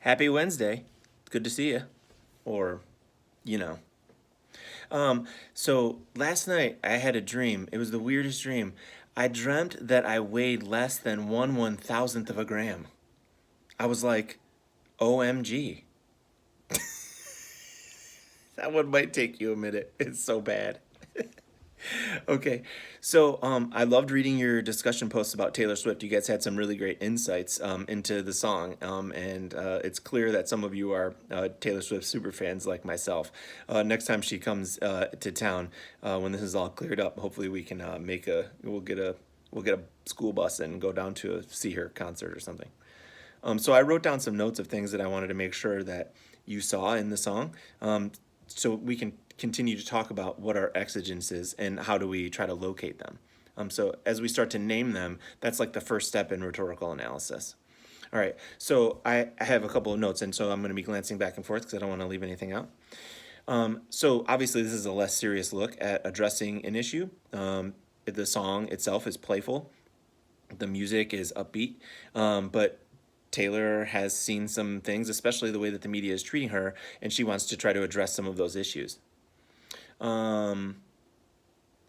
Happy Wednesday. Good to see you. Or, you know. So last night I had a dream. It was the weirdest dream. I dreamt that I weighed less than 1/1000th of a gram. I was like, OMG. That one might take you a minute. It's so bad. Okay, so I loved reading your discussion posts about Taylor Swift. You guys had some really great insights into the song, and it's clear that some of you are Taylor Swift super fans like myself. Next time she comes to town, when this is all cleared up, hopefully we can we'll get a school bus and go down to see her concert or something. So I wrote down some notes of things that I wanted to make sure that you saw in the song, so we can continue to talk about what are exigences and how do we try to locate them. So as we start to name them, that's like the first step in rhetorical analysis. All right, so I have a couple of notes, and so I'm going to be glancing back and forth because I don't want to leave anything out. So obviously this is a less serious look at addressing an issue. The song itself is playful. The music is upbeat, but Taylor has seen some things, especially the way that the media is treating her, and she wants to try to address some of those issues.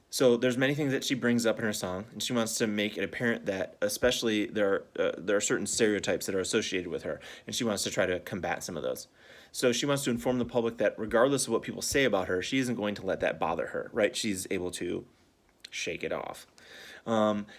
So there's many things that she brings up in her song, and she wants to make it apparent that, especially there are certain stereotypes that are associated with her, and she wants to try to combat some of those. So she wants to inform the public that regardless of what people say about her, she isn't going to let that bother her, right? She's able to shake it off.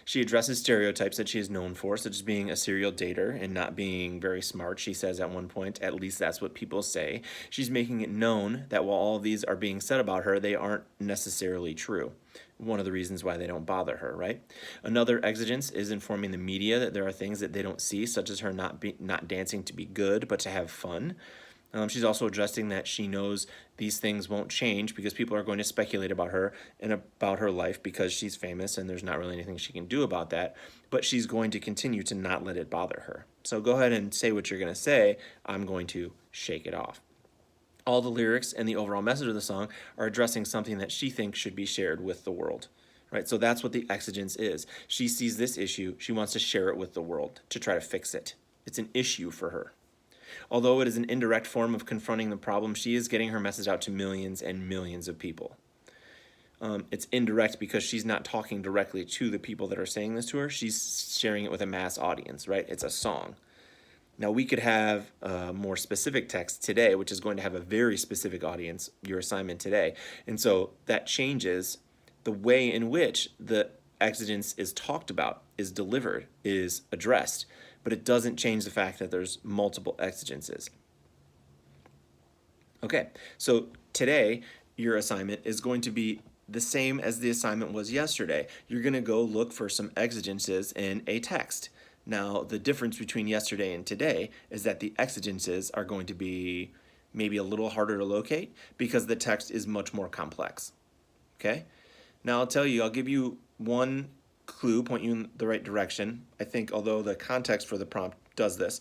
She addresses stereotypes that she is known for, such as being a serial dater and not being very smart. She says at one point, at least that's what people say. She's making it known that while all of these are being said about her, they aren't necessarily true. One of the reasons why they don't bother her, right? Another exigence is informing the media that there are things that they don't see, such as her not dancing to be good, but to have fun. She's also addressing that she knows these things won't change because people are going to speculate about her and about her life because she's famous and there's not really anything she can do about that. But she's going to continue to not let it bother her. So go ahead and say what you're going to say. I'm going to shake it off. All the lyrics and the overall message of the song are addressing something that she thinks should be shared with the world. Right? So that's what the exigence is. She sees this issue. She wants to share it with the world to try to fix it. It's an issue for her. Although it is an indirect form of confronting the problem, she is getting her message out to millions and millions of people. It's indirect because she's not talking directly to the people that are saying this to her. She's sharing it with a mass audience, right? It's a song. Now, we could have a more specific text today, which is going to have a very specific audience, your assignment today. And so that changes the way in which the exigence is talked about, is delivered, is addressed. But it doesn't change the fact that there's multiple exigences. Okay, so today your assignment is going to be the same as the assignment was yesterday. You're going to go look for some exigences in a text. Now, the difference between yesterday and today is that the exigences are going to be maybe a little harder to locate because the text is much more complex. Okay? Now, I'll give you one clue, point you in the right direction. I think, although the context for the prompt does this,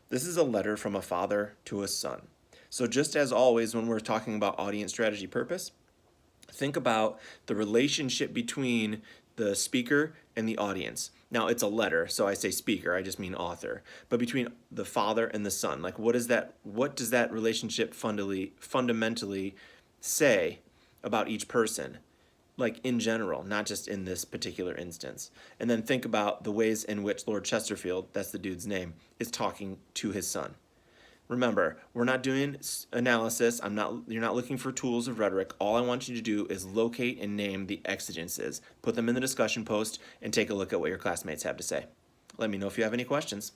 this is a letter from a father to a son. So just as always, when we're talking about audience strategy purpose, think about the relationship between the speaker and the audience. Now, it's a letter, so I say speaker, I just mean author. But between the father and the son, like what does that relationship fundamentally say about each person? Like in general, not just in this particular instance. And then think about the ways in which Lord Chesterfield, that's the dude's name, is talking to his son. Remember, we're not doing analysis. You're not looking for tools of rhetoric. All I want you to do is locate and name the exigences. Put them in the discussion post and take a look at what your classmates have to say. Let me know if you have any questions.